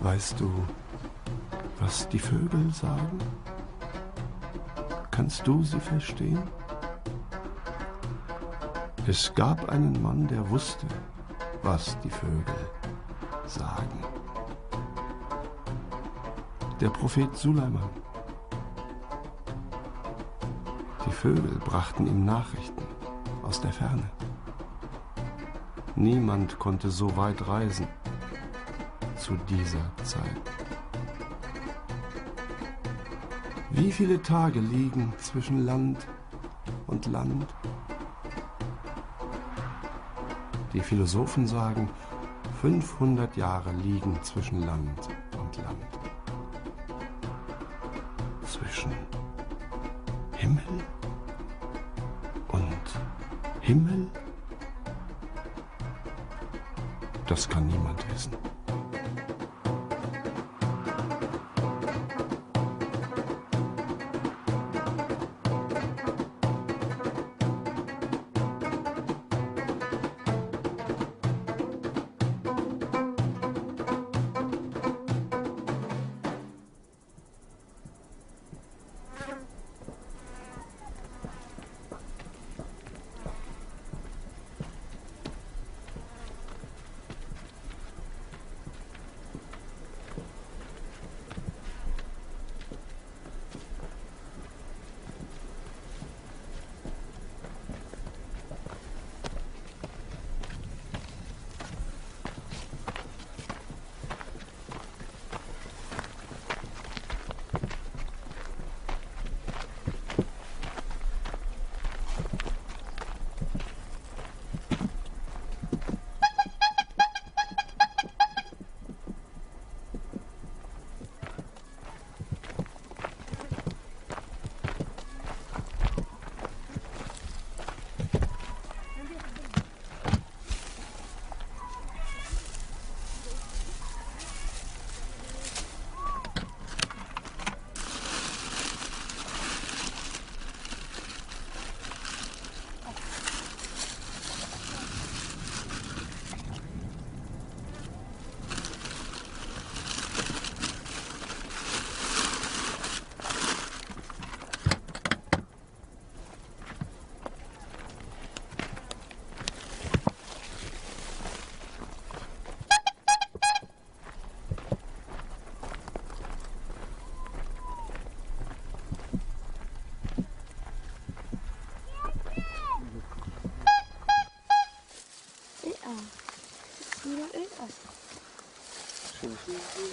Weißt du, was die Vögel sagen? Kannst du sie verstehen? Es gab einen Mann, der wusste, was die Vögel sagen. Der Prophet Suleiman. Die Vögel brachten ihm Nachrichten aus der Ferne. Niemand konnte so weit reisen zu dieser Zeit. Wie viele Tage liegen zwischen Land und Land? Die Philosophen sagen, 500 Jahre liegen zwischen Land und Land. Zwischen Himmel und Himmel? Das kann niemand wissen.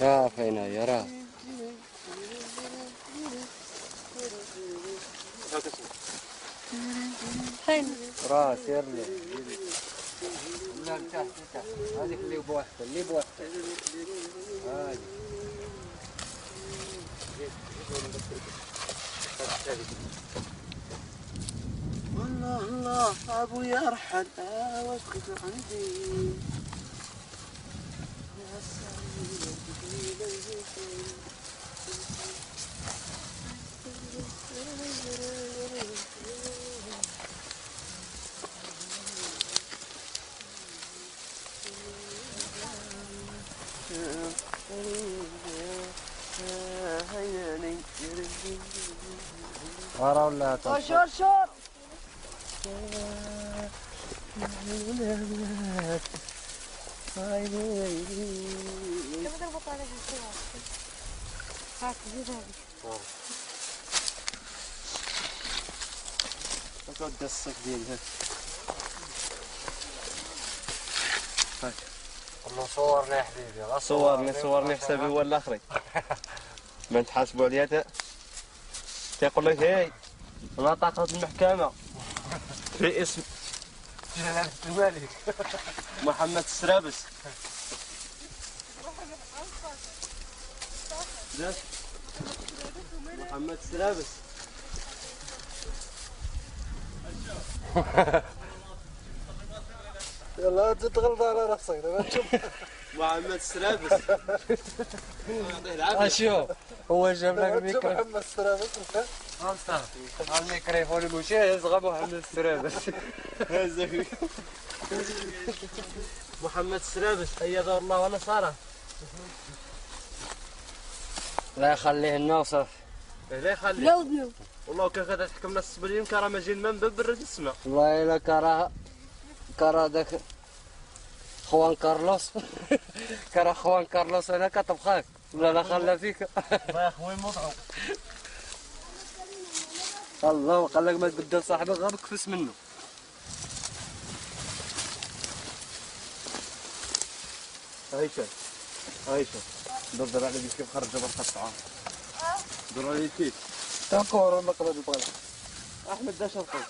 يا فينا يرى فين راس يرلي لا تحت هذيك اللي بوحده هذه والله الله ابو يرحل واسكت عندي ورا ولا شور شور تقعد قصك ديالها هاك والله صورني يا حبيبي صورني حسابي هو الاخري ما نتحاسبوا عليها تيقول لك هاي نطقة المحكمة في اسم جلالة الملك محمد السرابس محمد السرابس يلا تتغلط على راسك دابا تشوف محمد السرابس يعطيه العافية اشوف هو جاب لك الميكروفون محمد السرابس الميكروفون المشاهد غا محمد السرابس محمد السرابس أيده الله ونصره لا يخليه لنا وصافي. لا يخليه. لا ودنو. والله كان غادا تحكمنا السبلين كرا ما جينا من باب برد السماء. والله إلا كرا داك خوان كارلوس كرا خوان كارلوس أنا كطبخاك ولا لا خلى فيك. الله يا خويا مضعو. الله وقال لك ما تبدل صاحبك غير بكفس منه. هاي شوف دور على كيف خرج برا الطعام. دور على كيف. تنقور المقلب يبغى. احمد داش القول.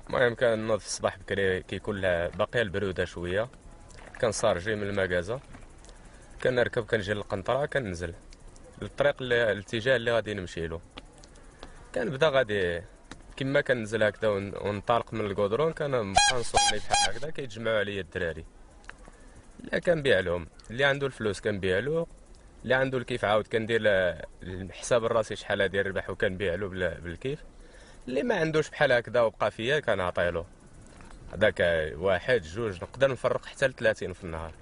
المهم كان نوض في الصباح بكري كيكون باقيه البروده شويه، كان صار جاي من المكازا، كنركب كنجي للقنطره، كننزل الطريق الاتجاه اللي غادي نمشي له. كنبدا غادي كما كننزل هكذا ونطالق من الكودرون، كنبقى نصوني بحال هكذا، كيتجمعوا عليا الدراري اللي كنبيع لهم، اللي عنده الفلوس كنبيع له، اللي عنده الكيف عاود كندير الحساب الراسي شحال غادي يربح وكنبيع له بالكيف، اللي ما عندوش بحال هكذا وبقى فيا كنعطيلو. هذاك واحد جوج نقدر نفرق حتى ل 30 في النهار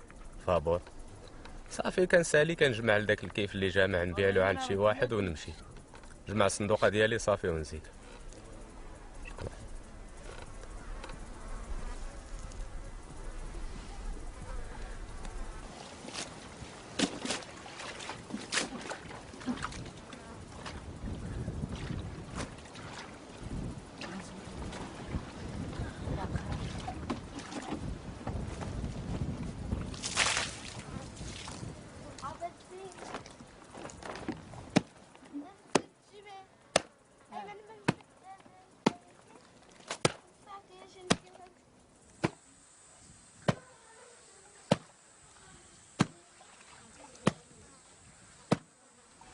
فابور صافي. كنسالي كنجمع لذاك الكيف اللي جامع نبيع له عند شي واحد ونمشي نجمع الصندوقه ديالي صافي ونزيد.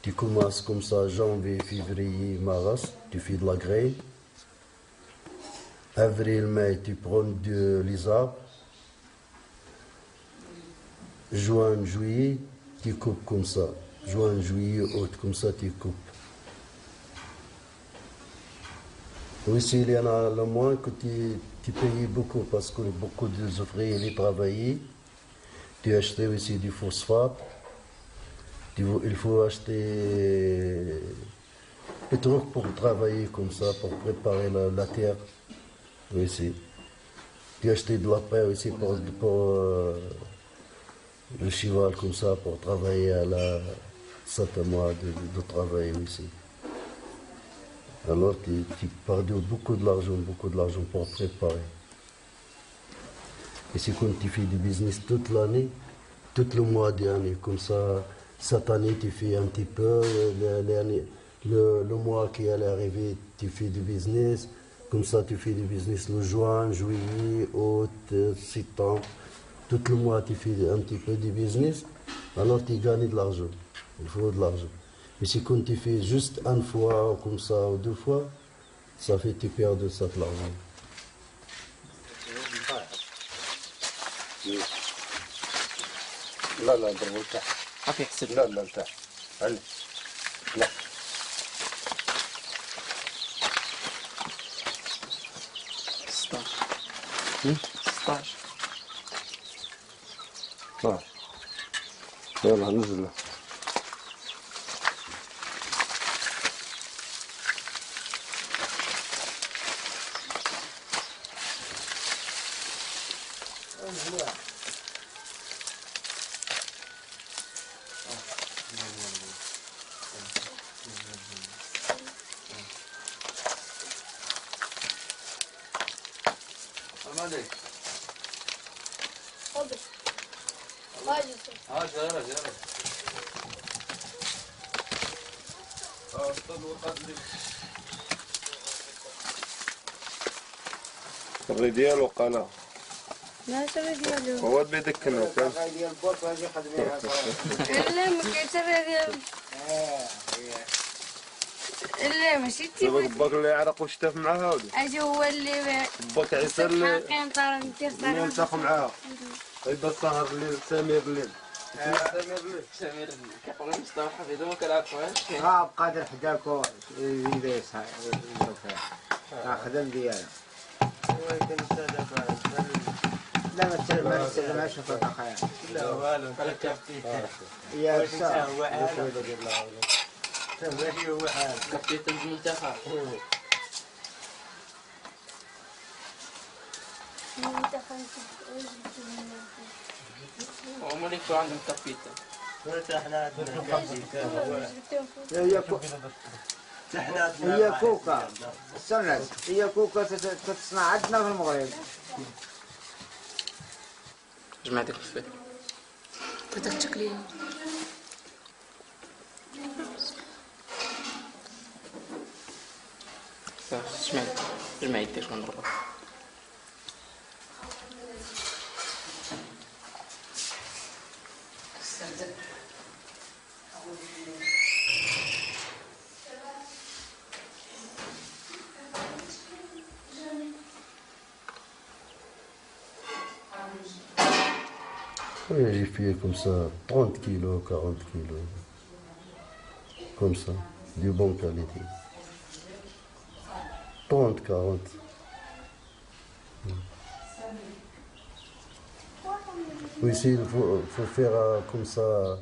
Tu commences comme ça, janvier, février, mars, tu fais de la graine. Avril, mai, tu prends les arbres. Juin, juillet, tu coupes comme ça. Juin, juillet, août, comme ça, tu coupes. Aussi, il y en a le moins que tu payes beaucoup parce que beaucoup d'ouvriers les travaillaient. Tu achetais aussi du phosphate. Il faut acheter des trucs pour travailler comme ça, pour préparer la terre aussi. Tu achetais de la paille aussi pour le cheval comme ça, pour travailler à la 7 mois de travail aussi. Alors tu perds beaucoup de l'argent pour préparer. Et c'est quand tu fais du business toute l'année, tout le mois d'année, comme ça. Cette année, tu fais un petit peu, le mois qui allait arriver, tu fais du business. Comme ça, tu fais du business le juin, juillet, août, septembre. Tout le mois, tu fais un petit peu de business. Alors, tu gagnes de l'argent. Il faut de l'argent. Mais si quand tu fais juste une fois, comme ça, ou 2 fois, ça fait que tu perds de cet argent. لا لا ضربوا تحت. عافية حسب. لا لا تحت. علي. لا. 16. 12. يلا نزل. عليك. تفضل. واجد. جرب. الري ديالو قناة. ما سوي ديالو. هو اللي دكنو كان. لا ما كيتسرى ديالو. لا ماشي تيبغي. باك اللي يعرق وشتاف معاها ولي. اجي هو اللي باك عيسى اللي نلتقي معاها. غيبقى السهر الليل سمير الليل. سمير كيقولوا مصطفى حفيظ ما كنعرفوهاش. بقادر حداكو يديس خدم ديالها. لا ما تسلمهاش خطا خير. لا والو بحال كابتن. يا سا هو حال. هو حال. كابتن المنتخب. هما اللي يكونوا عندهم كابيتان. هي كوكا استنى هي كوكا تتصنع عندنا في المغرب. جماعتك في الفيلم. بدك تاكلي. جماعتك شكون نضربها. Oui, j'ai fait comme ça 30 kilos, 40 kilos. Comme ça, de bonne qualité. 30, 40. Oui, il faut faire comme ça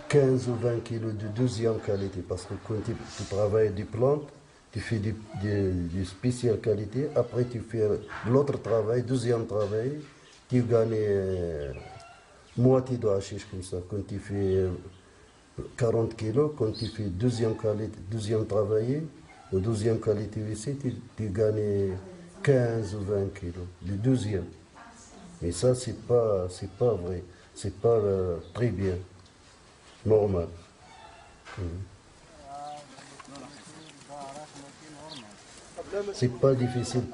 15 ou 20 kilos de deuxième qualité. Parce que quand tu travailles des plantes, tu fais de spéciale qualité. Après, tu fais l'autre travail, deuxième travail, tu gagnes moitié de hashish comme ça. Quand tu fais 40 kilos, quand tu fais deuxième qualité, deuxième travail, ou deuxième qualité ici, tu gagnes 15 ou 20 kilos de deuxième. Mais ça, c'est pas vrai. C'est pas très bien. Normal. C'est pas difficile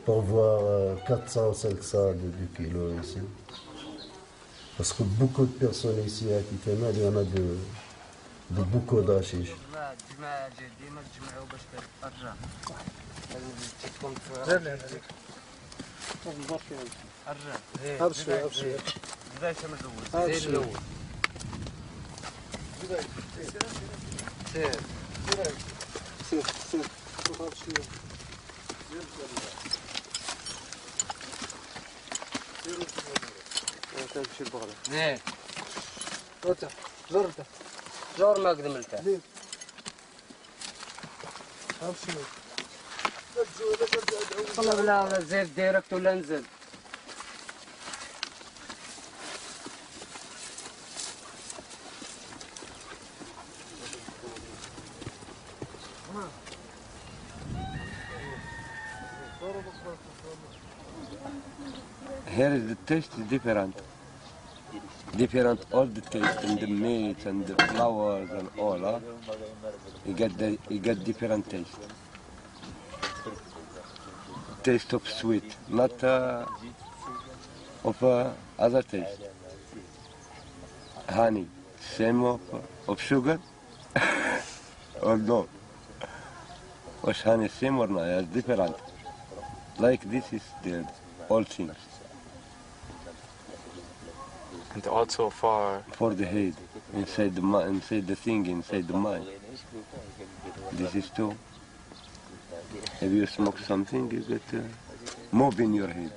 pour voir 400 ou 500 de kilos ici. Parce que beaucoup de personnes ici à Kitana, il y en a de beaucoup d'hashish. تمشي البغلة. ايه زور ما قدملته. والله لا زيد ديركت ولا نزل. Here is the taste is different. Different all the taste and the meat and the flowers and all. Huh? You get different taste. Taste of sweet, not of other taste. Honey, same of sugar or no? Was honey same or not? It's different. Like this is the all things. And also for the head, inside the mind, inside the thing, inside the mind. This is too. If you smoke something, you get mob in your head,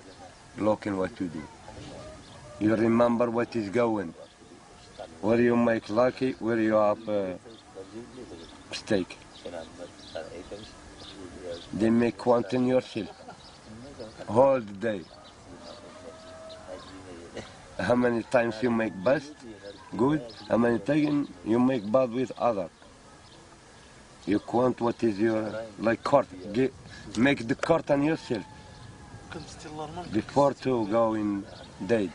blocking what you do. You remember what is going. Where you make lucky, where you have mistake. They make quantum yourself all the day. How many times you make best, good, how many times you make bad with other. You count what is your, like court, make the court on yourself. before to go in date.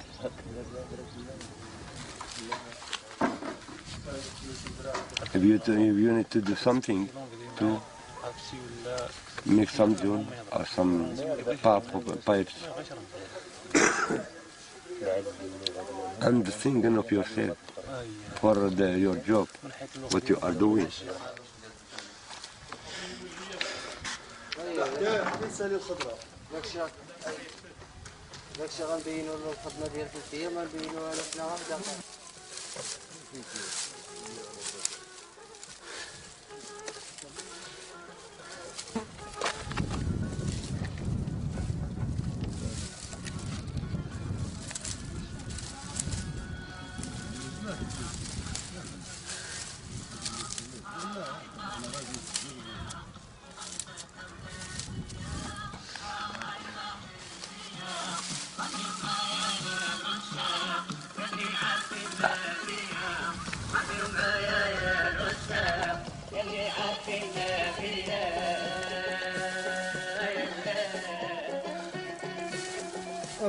If you need to do something to make some joint or some pipes, and thinking of yourself for your job, what you are doing. داكشي غنبينو له الخدمه ديالكم فيا ما نبينوها له حنا غنبدا.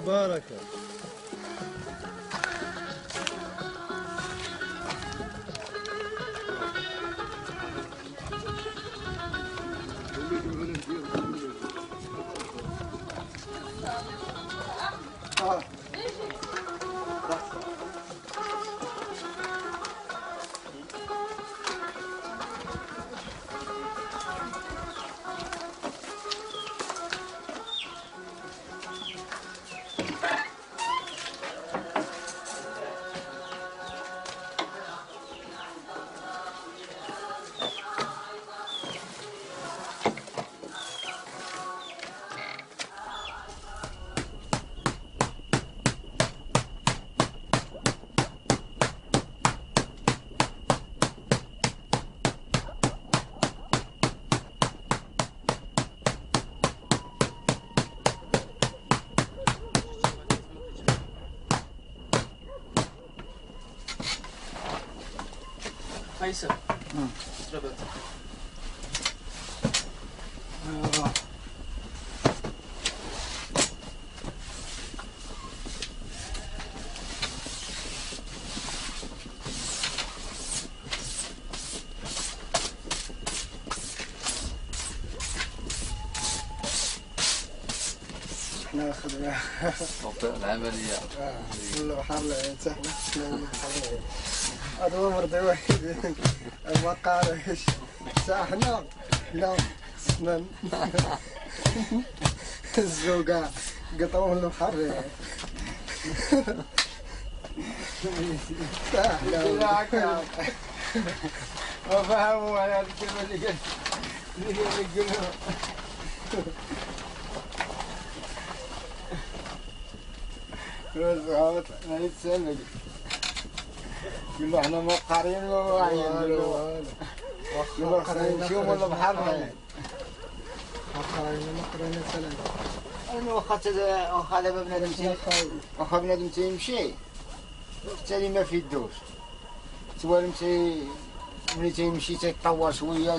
بارك ايسر جبت ناخذ العملية البحر سهلة هذا هو مرضي واحد ما قارش ساحنا لا سنن الزوقة قطعوا من البحر ساحنا ما فهموا على الكلمة اللي يقولوا ما يتسمى قلنا احنا ما قارين ولا واعيين قلنا قارين شو ولا بحرنا قارين سلام انا واخا دابا بنادم تيمشي حتى ما في الدوش سوالم ملي تيمشي تيطور شويه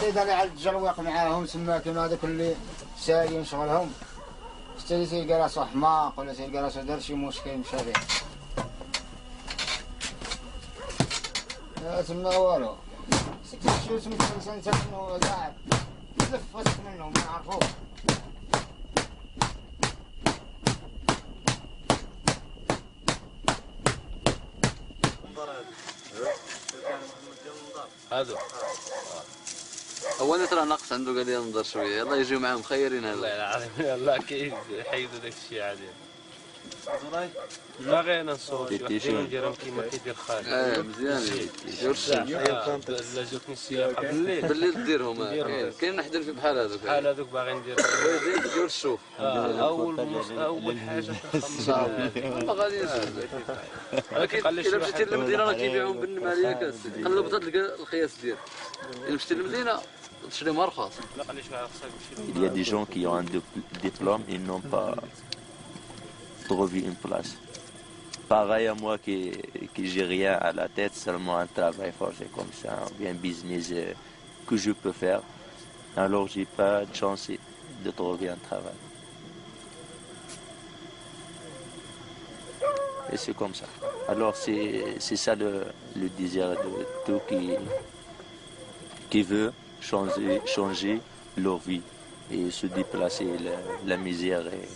تيداري على الجرويق معاهم تما كيما هذاك اللي سايين شغلهم حتى تيلقى راسو حماق ولا تيلقى راسو دار شي مشكل مشى به تما والو شو تما تنسى منه كاع تلف وسط منهم ما نعرفوش هذا اولا ترى ناقص عنده قال لي انظر شويه يلا يجيو معاهم مخيرين هذا والله العظيم يلا كيف حيدوا داك الشيء عادي ما غير نصور نديرهم كيما كيدير خالد مزيان لا جاتني السياقه بالليل ديرهم كاين نحضر في بحال هذوك باغي ندير دير الشوف اول حاجه ما غاديش الا مشيتي للمدينه راه كيبيعوهم بالنماليه كاس قلب تلقى الخياس ديال الا مشيتي للمدينه تشريهم ارخص. Il y a des gens qui ont un diplôme et n'ont pas trouvé une place. Pareil à moi qui j'ai rien à la tête, seulement un travail forgé comme ça, ou bien un business que je peux faire. Alors j'ai pas de chance de trouver un travail. Et c'est comme ça. Alors c'est ça le désir de tout qui veut changer leur vie et se déplacer la misère et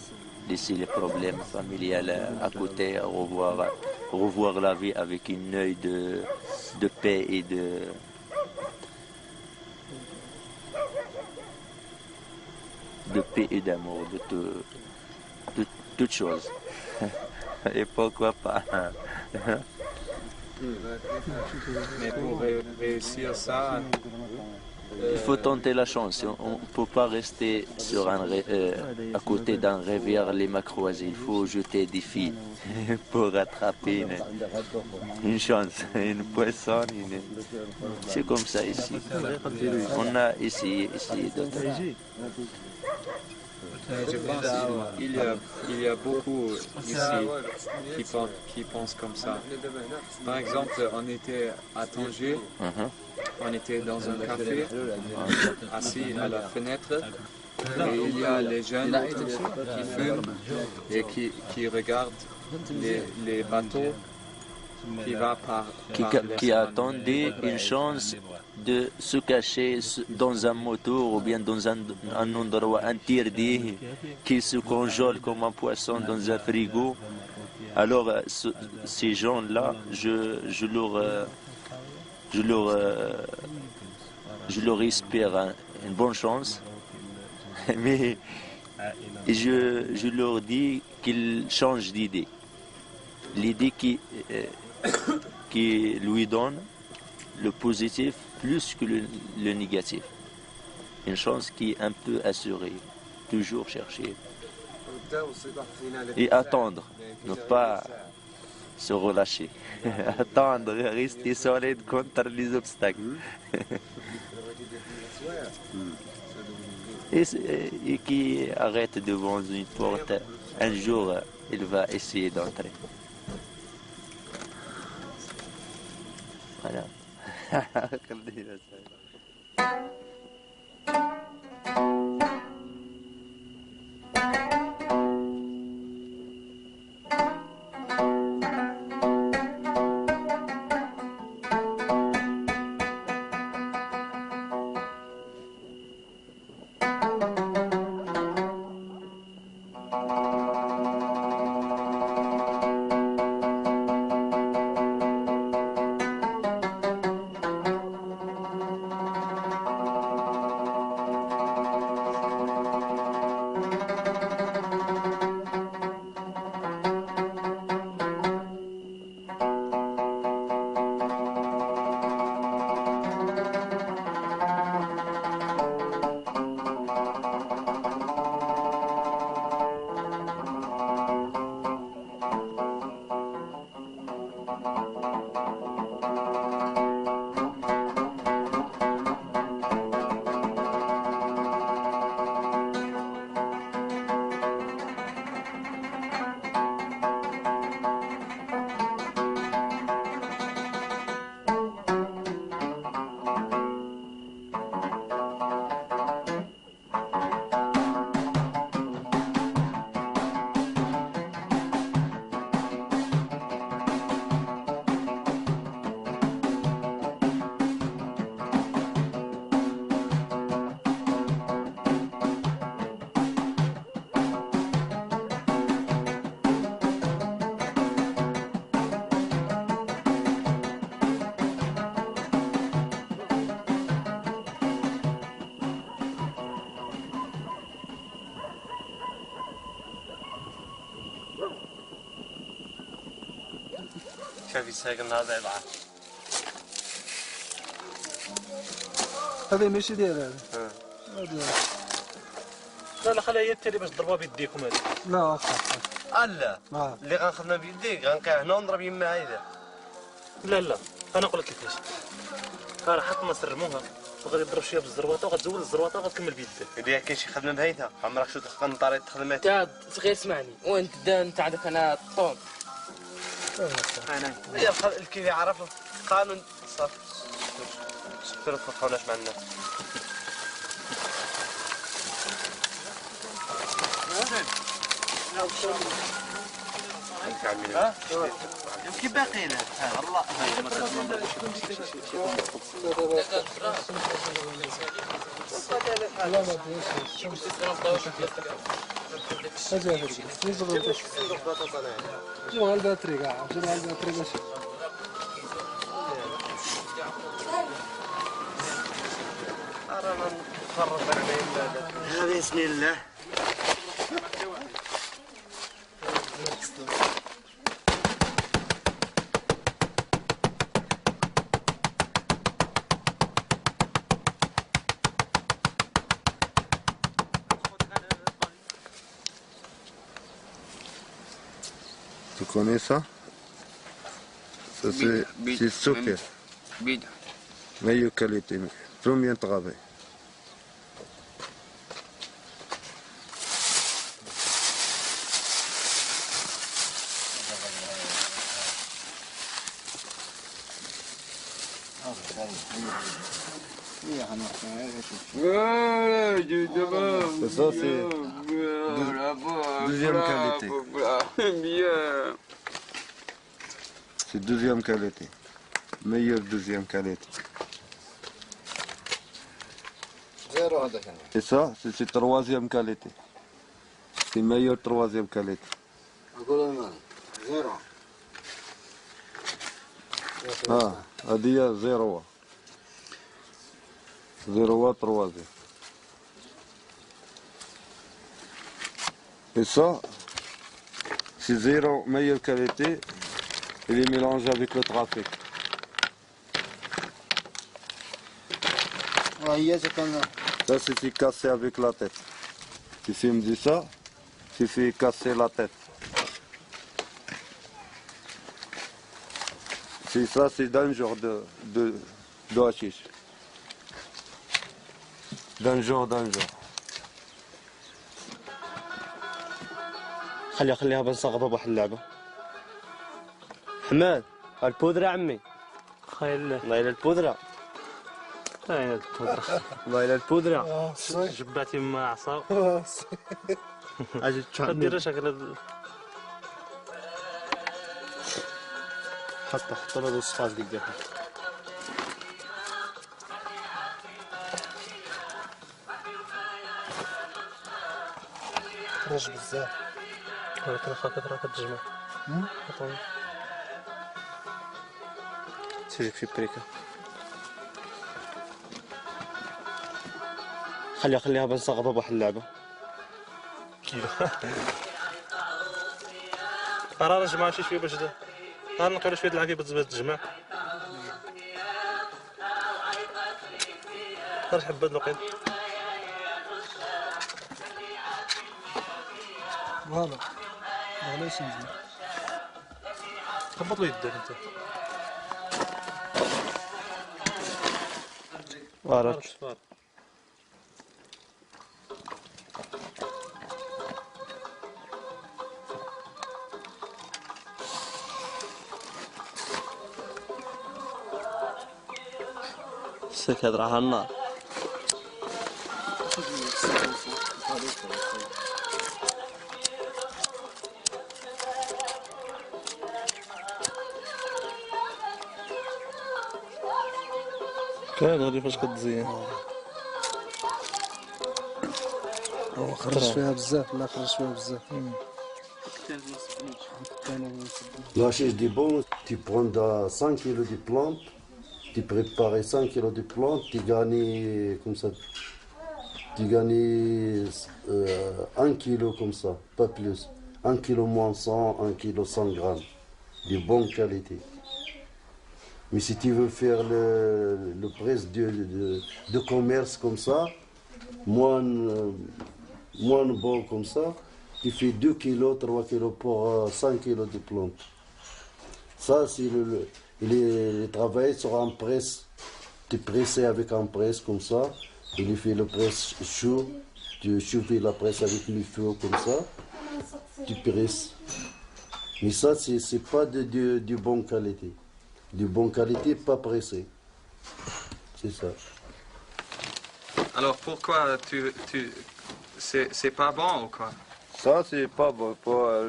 laisser les problèmes familiaux à côté, revoir la vie avec un œil de paix et de paix et d'amour, de toutes choses. Et pourquoi pas. Mais pour réussir ça, il faut tenter la chance. On ne peut pas rester à côté d'un rivière les mains croisées. Il faut jeter des filles pour rattraper une chance, une poisson. C'est comme ça ici. On a essayé d'autres. je pense qu'il y a beaucoup ici qui pensent comme ça. Par exemple, on était à Tanger, on était dans un café, assis à la fenêtre, et il y a les jeunes qui fument et qui regardent les bateaux qui attendaient une chance de se cacher dans un moteur ou bien dans un endroit interdit, qui se congèle comme un poisson dans un frigo. Alors ces gens-là, je leur espère une bonne chance, mais je leur dis qu'ils changent d'idée. L'idée qui lui donne le positif plus que le négatif. Une chance qui est un peu assurée. Toujours chercher. Et attendre. Ne pas se relâcher. Attendre, rester solide contre les obstacles. Et qui arrête devant une porte, un jour, il va essayer d'entrer. Voilà. شاف يساق النهار ضعف. هذا ماشي ديال هذا. لا خليها هي التالي باش تضربها بيديكم هذه. لا واخا. لا اللي غنخدمها بيديك غنقع هنا ونضرب يما هيدا. لا انا نقول لك كيفاش. راه حط ما سرموها وغادي تضرب شويه بالزرواطه وغتزول الزرواطه وغتكمل بيدك. إذا كاين شي خدمه بهيتها عمرك شو قنطري تخدمات. انت غير اسمعني وانت عندك انا الطون. هي الكيف يعرف القانون صافي. سكروا تفرحوناش مع الناس. يمكن باقيين الله لا ما ادريش شنو هذا الطريقة شنو هذا الطريقة بسم الله Tu connais ça? Ça c'est Soker. Meilleure qualité. Premier travail. Ça c'est deuxième qualité. C'est deuxième qualité. Meilleure deuxième qualité. Et ça, c'est troisième qualité. C'est meilleure troisième qualité. Ah, هذه زيرو. زيرو troisième. Et ça, c'est zéro meilleure qualité. Il est mélangé avec le trafic. Ça, c'est cassé avec la tête. Si tu me dis ça, c'est casser la tête. C'est ça, c'est d'un genre de hashish. D'un genre. خليها بنصغبها بواحد اللعبة. حماد البودرة عمي. خير الله يلا البودرة. هاي البودرة. الله يلا البودرة. جباتي مع عصا. اجي دير شكل حط له الصفاز ديك خرج بزاف ولكن خاطر راه كتجمع تجيك في بريكا خليها بنصغبها بواحد اللعبة راه نجمع شي شويه باش نقولوا شويه العافيه باش تجمع خرج حبه الوقيت فوالا علاش نزيد هبط له يدك انت وارد سك هذا راح النار كان غادي فاش كتزين خرج فيها بزاف لا خرج فيها بزاف La chiche du bon, tu prends 5 kg de plantes, tu prépares 5 kg de plantes, tu gagnes comme ça. Tu gagnes 1 kg comme ça, pas plus. 1 kg moins 100, 1 kg 100 grammes, de bonne qualité. Mais si tu veux faire le prix de commerce comme ça, moins bon comme ça, tu fais 2 kg, 3 kg pour 5 kg de plantes. Ça, c'est le travail sur un presse. Tu presses avec un presse comme ça, il fait le presse chaud, tu chauffes la presse avec le feu comme ça, tu presses. Mais ça, c'est pas de bonne qualité. De bonne qualité, pas pressé. C'est ça. Alors pourquoi c'est pas bon ou quoi? Ça, c'est pas bon.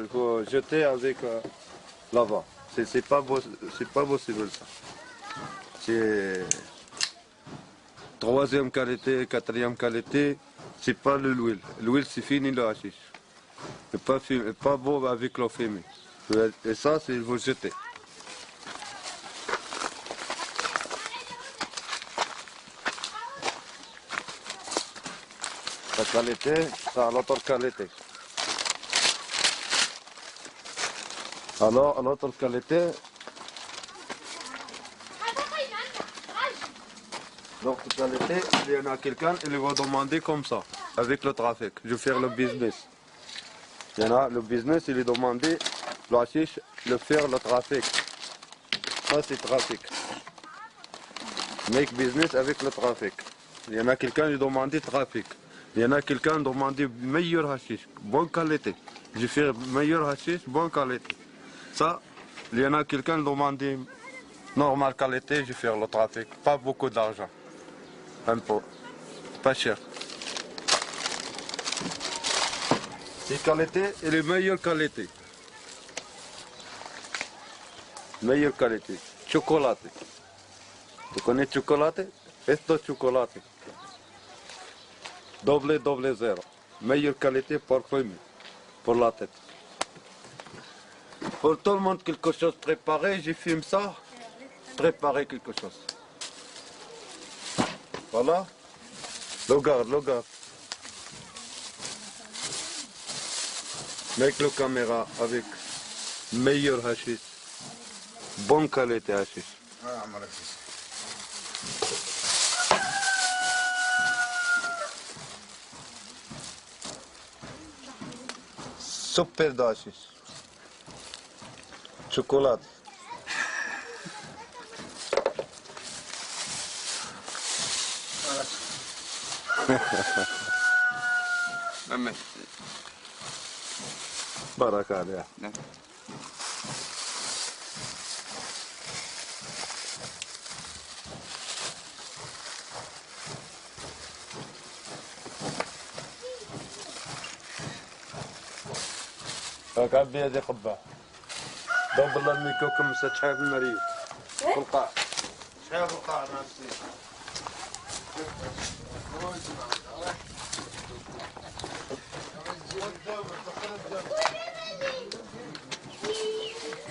Il faut jeter avec l'avant. C'est pas possible ça. C'est troisième qualité, quatrième qualité, c'est pas l'huile. L'huile, c'est fini le hashish. C'est pas beau avec l'eau fumée. Et ça, il faut jeter. La qualité, ça a l'autre qualité. Alors, l'autre qualité, il y en a quelqu'un, il va demander comme ça, avec le trafic. Je vais faire le business. Il y en a le business, il est demandé, le hashish, faire le trafic. Ça, c'est trafic. Make business avec le trafic. Il y en a quelqu'un qui demande trafic. Il y en a quelqu'un qui demande meilleur hashish, bonne qualité. Je fais meilleur hashish, bonne qualité. Ça, il y en a quelqu'un qui demande normale qualité, je fais le trafic. Pas beaucoup d'argent. Un peu. Pas cher. C'est qualité et les meilleures qualités. Meilleure qualité. Chocolat. Tu connais chocolat? Esto chocolat. Double 0. Meilleure qualité parfumée pour la tête. Pour tout le monde, quelque chose préparé, j'ai filmé ça. Préparer quelque chose. Voilà. Regarde. Avec la caméra, avec meilleur hashish. Bonne qualité hashish. Super hashish. Chocolat. بارك عليها. كان بيدي قبعة دوبل الميكو كم شحال في المريض في القاع شحال في القاع نفسي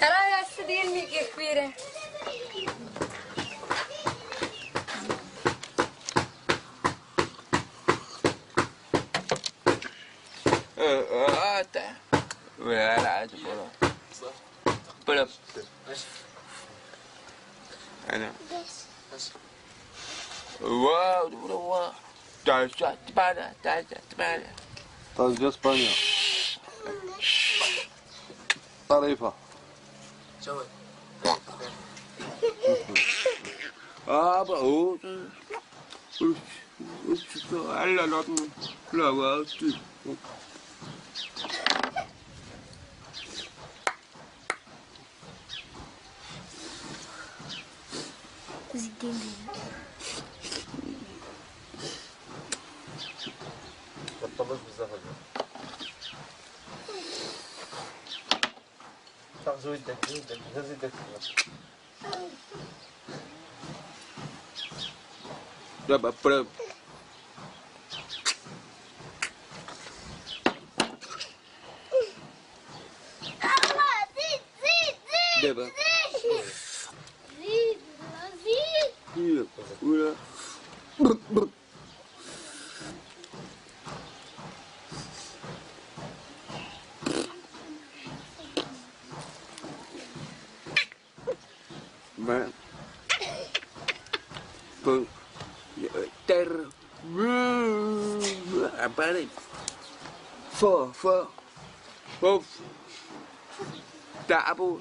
راه السدين ميكي كبيرة ولا عاد بلا انا واو تعال تبانا طاجة اسبانيا طريفة شوي هو على لا واو زديني طبش بزاف هذا تاخذ يدك هز يدك دابا برب دابا ولا ما ter aparelho fo tabu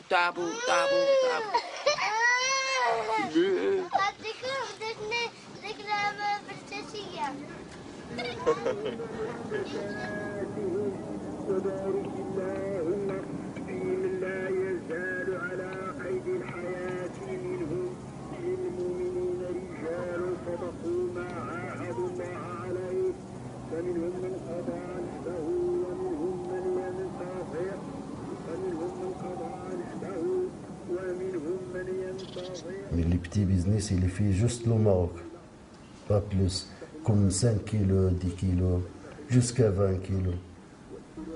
فمنهم من قضى نحبه ومنهم من petits business, il fait juste le Maroc, pas plus. Comme 5 kilos, 10 kilos, jusqu'à 20 kilos.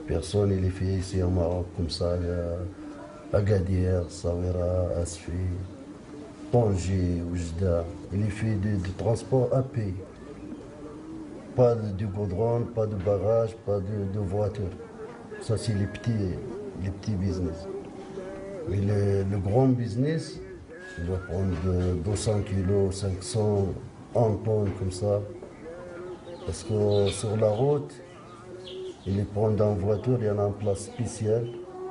Personne il est fait ici au Maroc comme ça, il y a Agadir, Sawira, Asfi, Tanger, Oujda. Il est fait du transport à pied. Pas de goudron, pas de barrage, pas de voiture. Ça, c'est les petits business. Mais le grand business, il va prendre 200 kilos, 500, 1 tonne comme ça. Parce que sur la route, il les prend en voiture, il y en a une place spéciale.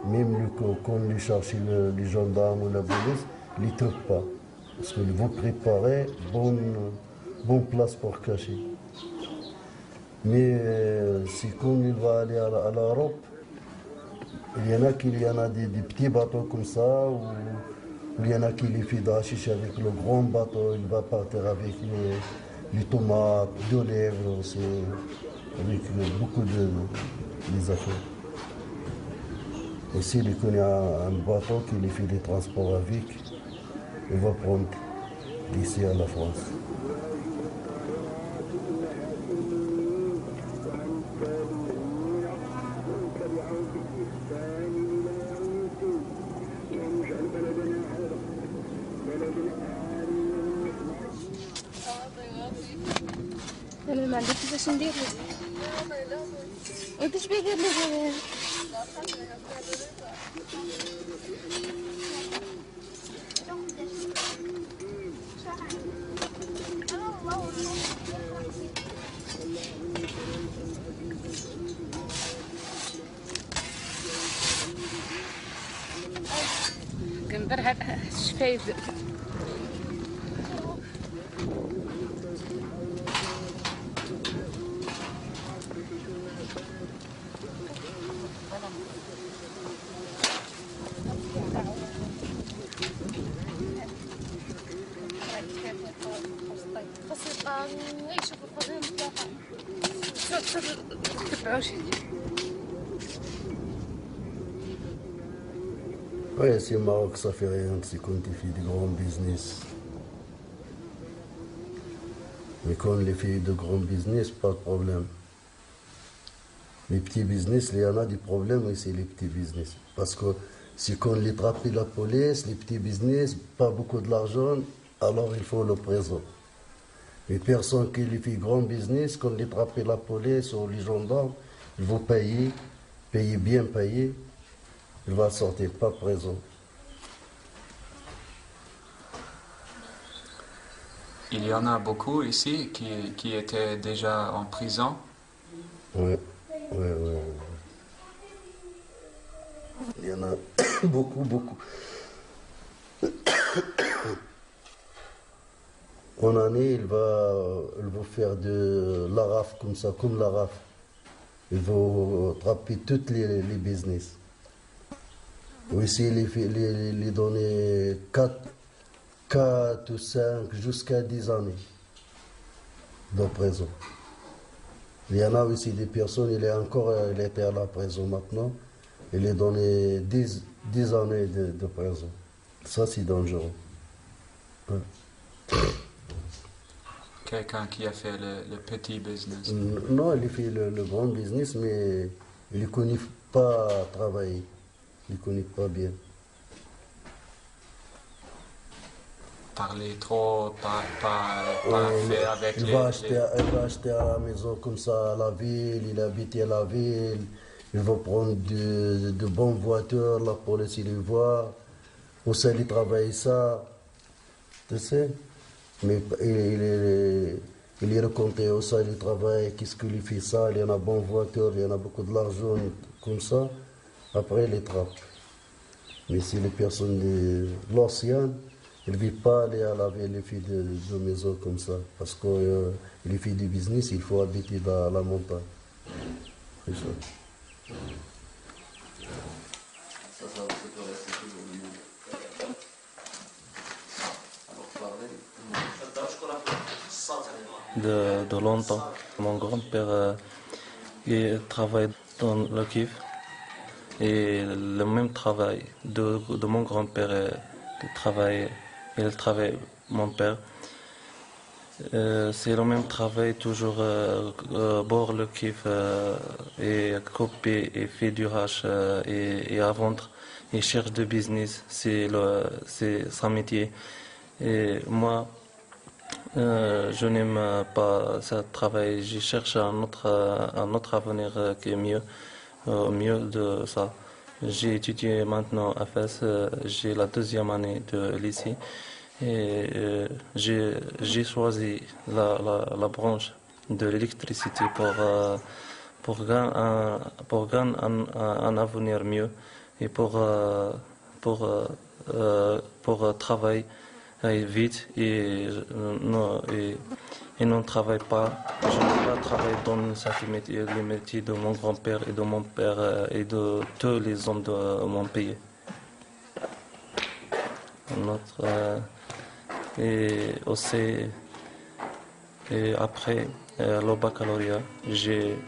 Même quand il cherche les gendarmes ou la police, ils ne trouvent pas. Parce qu'ils vont préparer bonne place pour cacher. Mais si quand il va aller à l'Europe, il y en a des petits bateaux comme ça, ou il y en a qui les fait d'hachiche avec le grand bateau, il va partir avec les tomates, de lèvres aussi, avec beaucoup de affaires. Aussi, il connaît un bateau qui lui fait des transports avec, il va prendre d'ici à la France. انا ما عندي كيفاش ندير وداش بيه دير لي كنبرها الشفايف Oui, c'est au Maroc, ça fait rien, c'est quand tu fais du grand business. Mais quand les filles de grand business, pas de problème. Les petits business, il y en a des problèmes aussi, les petits business. Parce que si quand les trappe la police, les petits business, pas beaucoup de l'argent, alors il faut le prison. Les personnes qui les font grand business, quand les trappe la police ou les gendarmes, ils vont payer bien payé. Il va sortir, pas présent. Il y en a beaucoup ici qui étaient déjà en prison. Oui. Il y en a beaucoup. En année, il va faire de l'ARAF comme ça, comme l'ARAF. Il va attraper tous les business. Aussi, il donner 4 ou 5 jusqu'à 10 années de prison. Il y en a aussi des personnes, il était à la prison maintenant, il est donné 10 années de prison. Ça, c'est dangereux. Ouais. Quelqu'un qui a fait le petit business. Non, il fait le grand business, mais il ne connaît pas travailler. Il ne connaît pas bien. Parler trop, pas faire avec il va acheter à la maison comme ça à la ville, il habite à la ville, il va prendre de bonnes voitures, la police il le voit, au sein il travaille ça, tu sais. Mais il est raconté au sein il travaille, qu'est-ce qu'il fait ça, il y en a bonne voiture, il y en a beaucoup de l'argent comme ça, après il les trappe. Mais si les personnes de l'ancien, il ne vit pas aller à laver les filles de maison comme ça. Parce que les filles du business, il faut habiter dans la montagne. C'est ça. De longtemps. Mon grand-père il travaille dans le Kiev. Et le même travail de mon grand-père, il travaille mon père. C'est le même travail, toujours bord le kiff et couper et faire du hache et à vendre. Il cherche de business, c'est son métier. Et moi, je n'aime pas ce travail. Je cherche un autre avenir qui est mieux de ça. J'ai étudié maintenant à FES, j'ai la 2e année de lycée. Et j'ai choisi la branche de l'électricité pour gagner un avenir mieux et pour travailler vite et non travaille pas. Je ne pas travailler dans le métier de mon grand-père et de mon père et de tous les hommes de mon pays. Et aussi, et après le baccalauréat, j'ai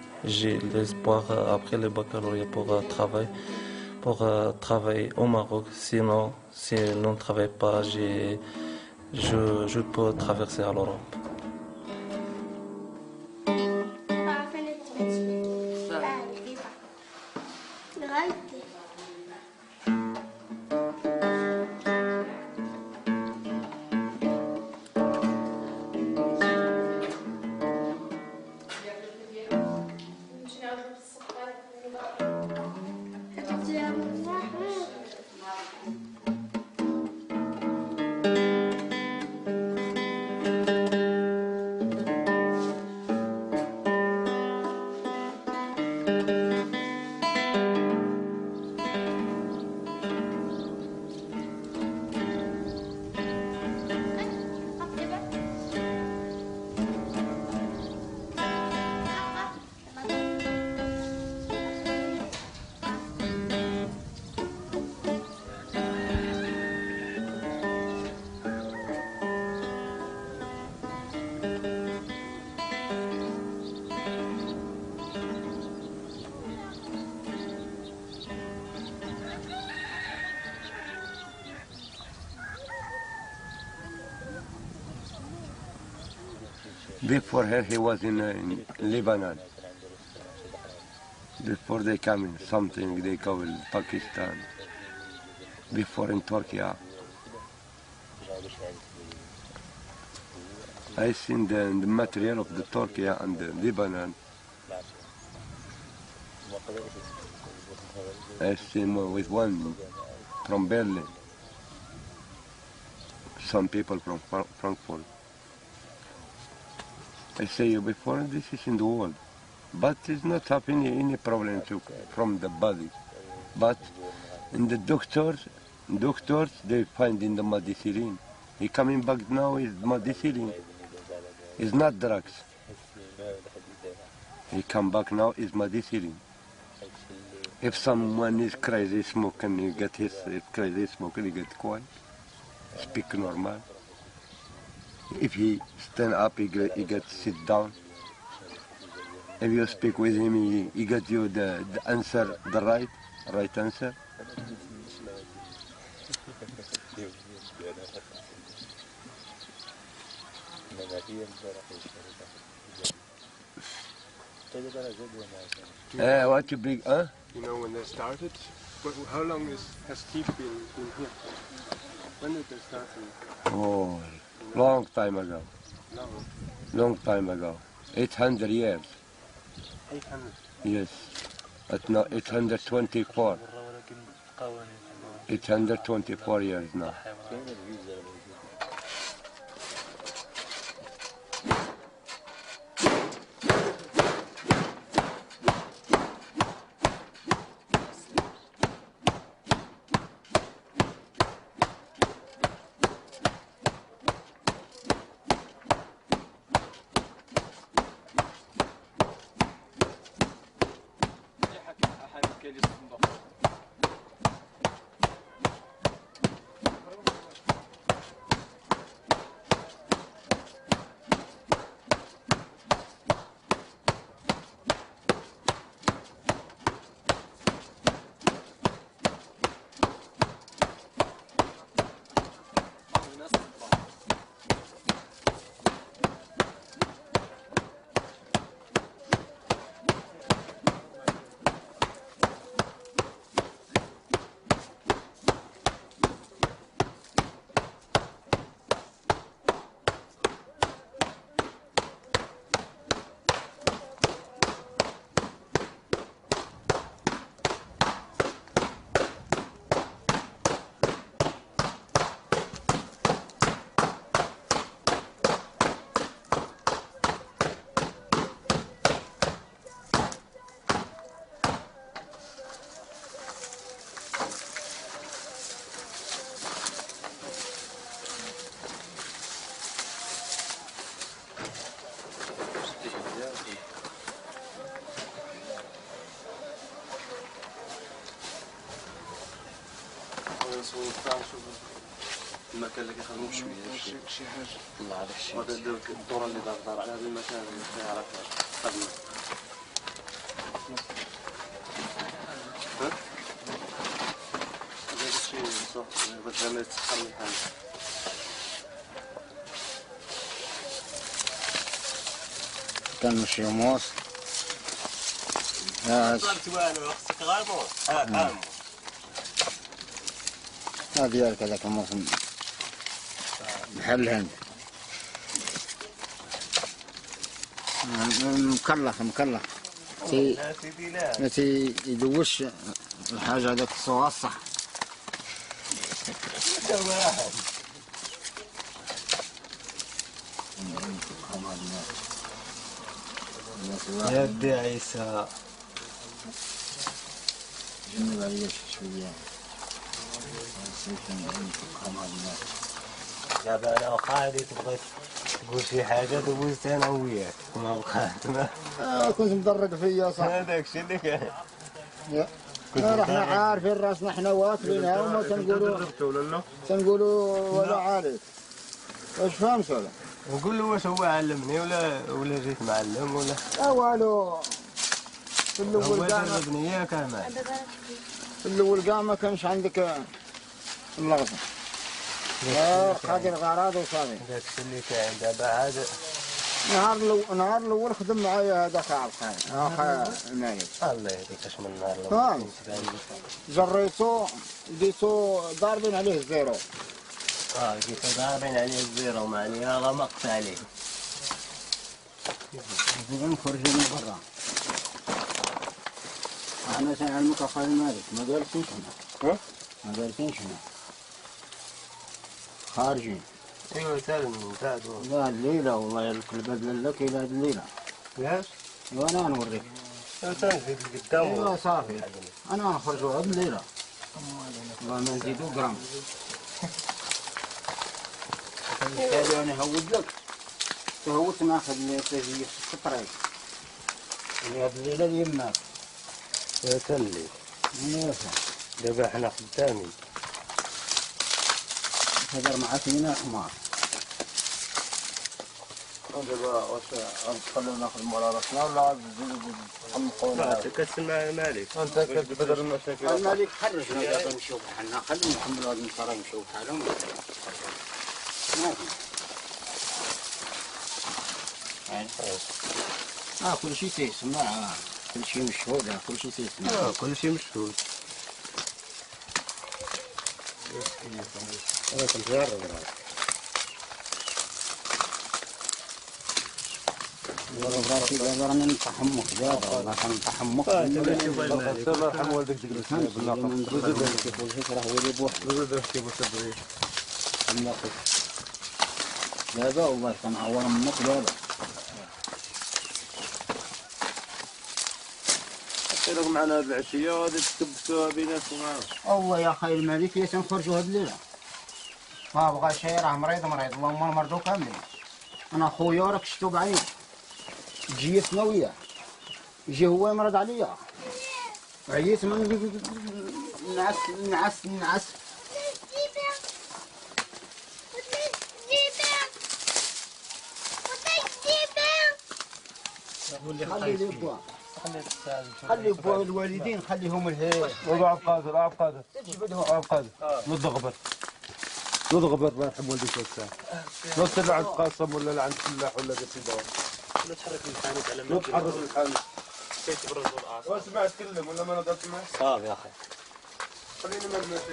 l'espoir après le baccalauréat pour travailler au Maroc. Sinon, si je ne travaille pas, je peux traverser à l'Europe. Before her, he was in Lebanon. Before they come in, something they call Pakistan. Before in Turkey. I seen the material of the Turkey and the Lebanon. I seen with one from Berlin. Some people from Frankfurt. I say you before, this is in the world, but it's not happening any problem from the body. But in the doctors they find in the medicine. He coming back now is medicine. It's not drugs. He come back now is medicine. If someone is crazy smoking, he get his crazy smoking, he get quiet, speak normal. If he stand up, he get sit down. If you speak with him, he get you the answer, the right answer. What you big, huh? You know when they started? How long has Steve been here? When did they start? Oh, long time ago. Long time ago. 800 years. 800? Yes. But now 824. 824 years now. المكان اللي كيخدموا بشويه شي حاجه الله عليك شي هذا الدوره اللي دار على هذا المكان اللي كيعرف خدمه هذا الشيء صح باش ما يتسخر من الحال كنمشيو موس طلبت والو خصك غير موس غير موس ها ديالك هذاك الموسم بحال الهند مكلخ ما تيدوش الحاجه هذاك الصوغ الصح يا ودي عيسى جنب عليا شويه دابا انا وخالي تبغي تقول شي حاجه دوزت انا وياك ما بقات كنت مدرك فيا صح هذاك الشيء اللي كان رحنا عارفين راسنا حنا واكلينها وما تنقولوا ولا عارف واش فهمت ولا نقول له واش هو علمني ولا جيت معلم ولا والو في الاول كاع دربني ياك انا في الاول كاع ما كانش عندك اللغطه قادر غراض وصافي داك الشيء اللي كاين دابا عاد نهار الاول خدم معايا هذاك عبقري اخا المالك الله يهديك اش من نهار الاول جريتو لقيتو ضاربين عليه الزيرو لقيتو ضاربين عليه الزيرو معناها غمقت عليه بدنا نخرجوا من برا احنا سنعلمك اخا المالك ما جالسينش هنا ما جالسينش هنا خارجين ايوا سالم تعالوا لا الليلة والله الكل بدل لك إلى هذه الليلة ليش؟ وأنا نوريك تنزيد لقدام ايوا صافي أنا نخرجوا هذه الليلة والله ما نزيدو جرام هذا أنا هود لك تهوت ناخذ تجي في الطريق هذه الليلة يماك يا تلي دابا حنا خدامين هدر مع فينا حمار دابا واش غنخليو ناخذ مورا راسنا ولا غنزيدو نحمقونا؟ انت كتسمع الملك انت كتبدل المشاكل. الملك خرجنا دابا نمشيو بحالنا خلينا نحملوا هاد النصارى يمشيو بحالهم ماشي كل شيء تيسمع كل شيء مشهود كل شيء تيسمع كل شيء مشهود راسي دابا راني نتحمق دابا والله كنتحمق الله يرحم والديك تجلس بالناقه راه هو اللي بوحدو دابا والله كنعور منك دابا لك معنا هاد العشيه غادي تكبسوها بيناتكم. الله يا خير الملك يا تنخرجوا هاد الليله ما بغى شي راه مريض اللهم مرضو كاملين انا خويا راك شفتو بعيني جيتنا وياه يجي هو يمرض عليا عييت من نعس خلي بوا الوالدين خليهم الهي عبد قادر نضغبر الله يرحم والديك الساعه لا تطلع عند قاسم ولا لعند فلاح ولا قصي دور لا تحرك الحانوت على لا تحرك الحانوت كيف تبرز الاعصاب واسمع تكلم ولا ما نقدر تسمع صافي يا اخي خليني ما نمشي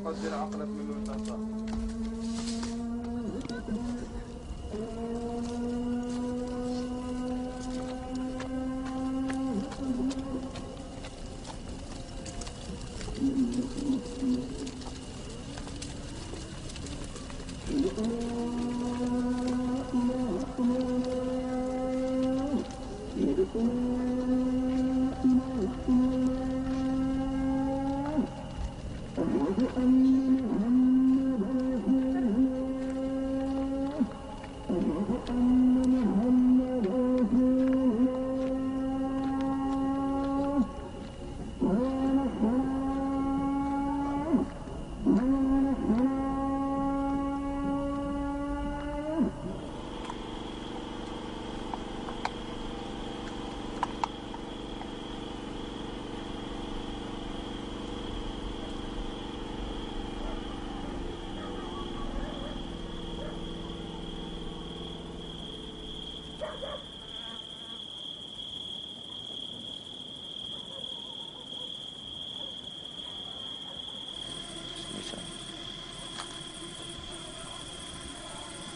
قصدي عقلك منه تنصح.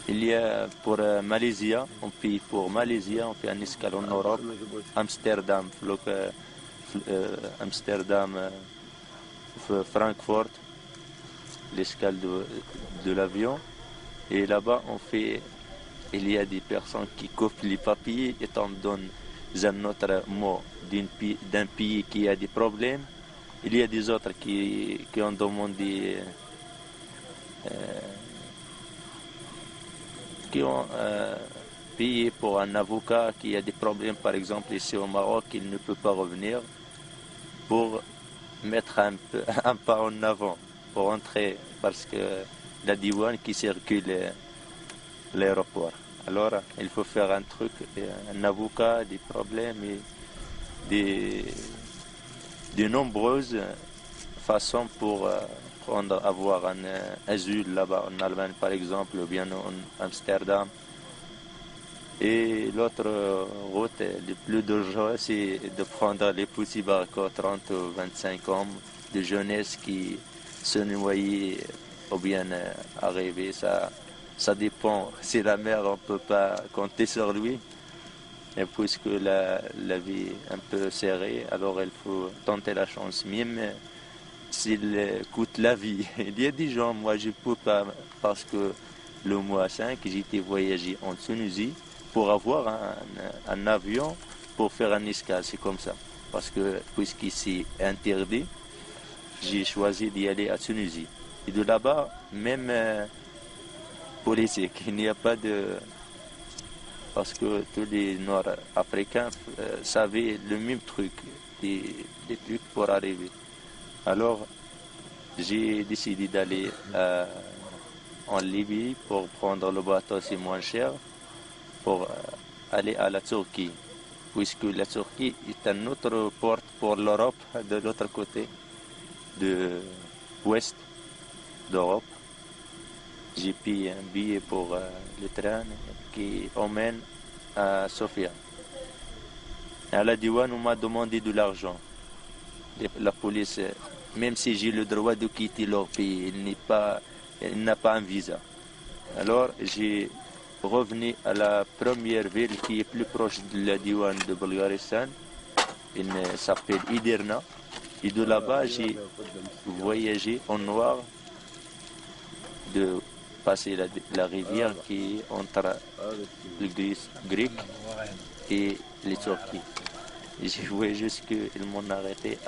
Il y a pour Malaisie, on fait un escale en Europe, Amsterdam, Francfort, l'escale de l'avion. Et là-bas, il y a des personnes qui copient les papiers et t'en donnent un autre mot d'un pays qui a des problèmes. Il y a des autres qui ont demandé qui ont payé pour un avocat qui a des problèmes, par exemple ici au Maroc, il ne peut pas revenir, pour mettre un pas en avant, pour entrer, parce que la douane qui circule l'aéroport. Alors il faut faire un truc, un avocat, des problèmes et de nombreuses façons pour avoir un asile là-bas en Allemagne par exemple, ou bien en Amsterdam. Et l'autre route, le plus dangereux, c'est de prendre les petits barcos 30 ou 25 hommes de jeunesse qui se noient ou bien arriver. Ça dépend. Si la mer, on ne peut pas compter sur lui. Et puisque la vie est un peu serrée, alors il faut tenter la chance. Même s'il coûte la vie. Il y a des gens, moi je ne peux pas, parce que le mois 5, j'étais voyagé en Tunisie pour avoir un avion pour faire un escale, c'est comme ça. Parce que puisqu'ici c'est interdit, j'ai choisi d'y aller à Tunisie. Et de là-bas, même politique, il n'y a pas de... Parce que tous les Nord-Africains savaient le même truc, des trucs pour arriver. Alors, j'ai décidé d'aller en Libye pour prendre le bateau, c'est moins cher, pour aller à la Turquie. Puisque la Turquie est une autre porte pour l'Europe, de l'autre côté, de l'ouest d'Europe. J'ai payé un billet pour le train qui emmène à Sofia. À la douane, on m'a demandé de l'argent. La police, même si j'ai le droit de quitter leur pays, il n'a pas un visa. Alors j'ai revenu à la première ville qui est plus proche de la douane de Bulgaristan. Il s'appelle Iderna. Et de là-bas, j'ai voyagé en noir de passer la rivière qui est entre le Grec et les Turquie. J'ai voyagé jusqu'ils m'ont arrêté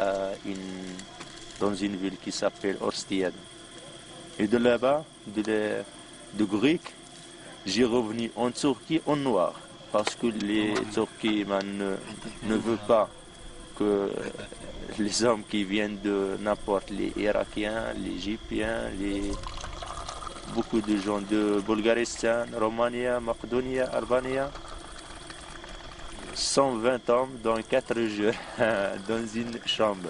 dans une ville qui s'appelle Orstiad. Et de là-bas, de Grec, j'ai revenu en Turquie en noir, parce que les Turcs ne veulent pas que les hommes qui viennent de n'importe les Irakiens, les Égyptiens, beaucoup de gens de Bulgaristan, Roumanie, Macédonie, Albanie, 120 hommes dans 4 jours dans une chambre.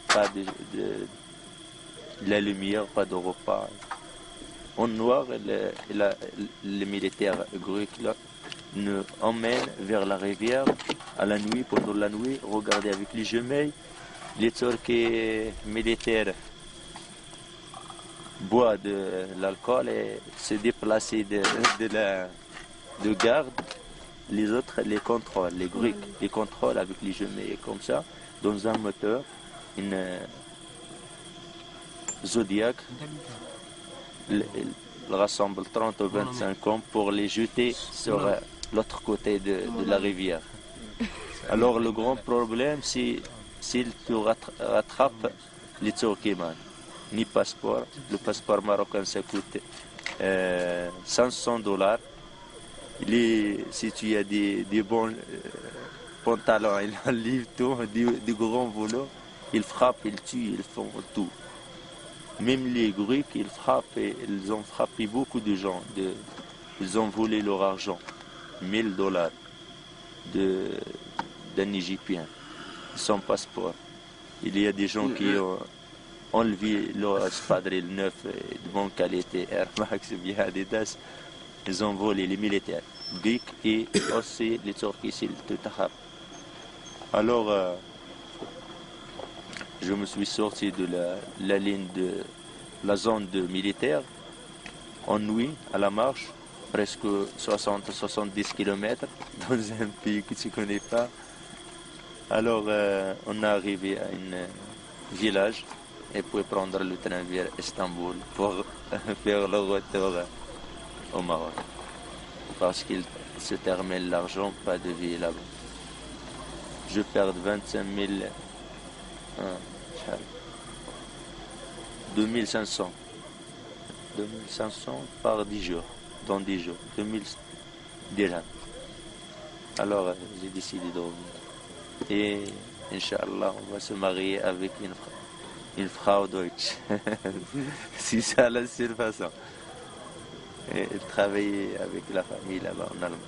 Pas de la lumière, pas de repas. En noir, les militaires grecs nous emmènent vers la rivière à la nuit, pendant la nuit, regarder avec les jumelles. Les Turcs militaires boit de l'alcool et se déplacer de garde. Les autres les contrôlent, les Grecs les contrôlent avec les gemelles comme ça, dans un moteur, une Zodiac. Il rassemble 30 ou 25 hommes pour les jeter sur l'autre côté de la rivière. Alors le grand problème, c'est s'ils te rattrapent les Turkméns. Ni passeport. Le passeport marocain, ça coûte $500. Si tu as des bons pantalons, ils enlèvent tout, des grands volos, ils frappent, ils tuent, ils font tout. Même les Grecs, ils frappent, et ils ont frappé beaucoup de gens. Ils ont volé leur argent, $1000 d'un Égyptien, son passeport. Il y a des gens qui ont enlevé leur espadrille neuf de bonne qualité, Air Max, bien Adidas. Ils ont volé les militaires grecs et aussi les Turcs ici, le Tahab. Alors, je me suis sorti de la ligne de la zone militaire en nuit, à la marche, presque 60-70 km dans un pays que tu ne connais pas. Alors, on est arrivé à un village et puis prendre le train vers Istanbul pour faire le retour au Maroc. Parce qu'il se termine l'argent, pas de vie là-bas. Je perds 25 000, 2500 par 10 jours, dans 10 jours, 2000 dirhams. Alors j'ai décidé de revenir. Et Inch'Allah, on va se marier avec une Frau Deutsch. C'est ça la seule façon. Et travailler avec la famille là-bas en Allemagne.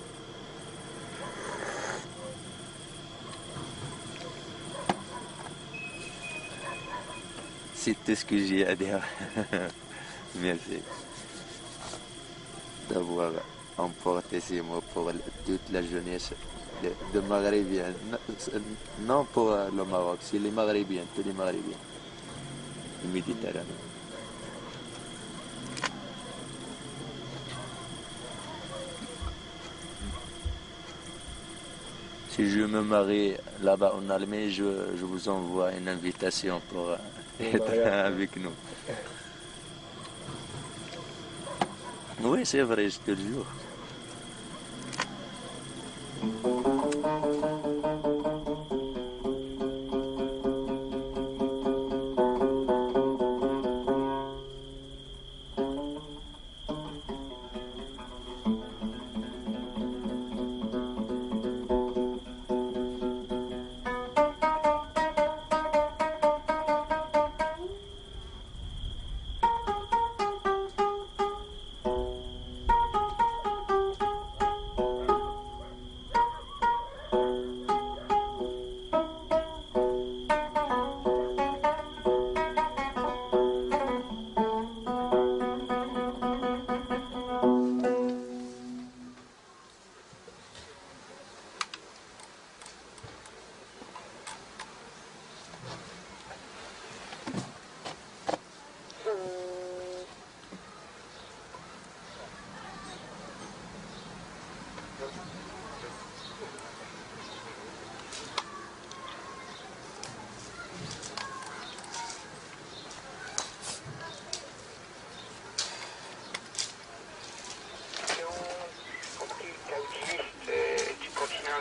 C'est tout ce que j'ai à dire. Merci d'avoir emporté ces mots pour toute la jeunesse de Maghrébiens. Non pour le Maroc, c'est les Maghrébiens, tous les Maghrébiens. Le Méditerranée. Si je me marie là-bas en Allemagne, je vous envoie une invitation pour être avec nous. Oui, c'est vrai, je te le jure.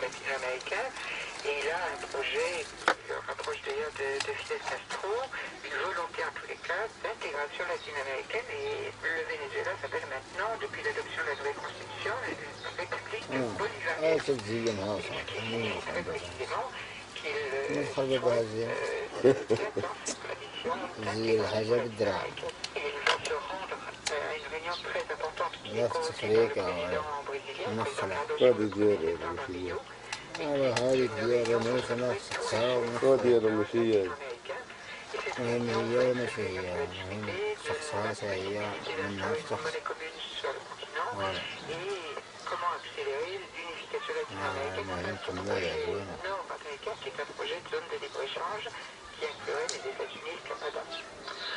latino-américain. Et il a un projet qui rapproche d'ailleurs de Fidel Castro, une volonté en tous les cas d'intégration latino-américaine. Et le Venezuela s'appelle maintenant, depuis l'adoption de la nouvelle constitution, la République bolivarienne. Ce qui très précisément qu'il une réunion très importante qui est convoquée par le président brésilien, هذه ديال موسى نفسها وديال المشيات المهم هي مشية المهم شخصها هي من نفس شخص comment accélérer l'unification latino-américaine qui est un projet de zone de libre-échange qui inclurait les États-Unis et le Canada.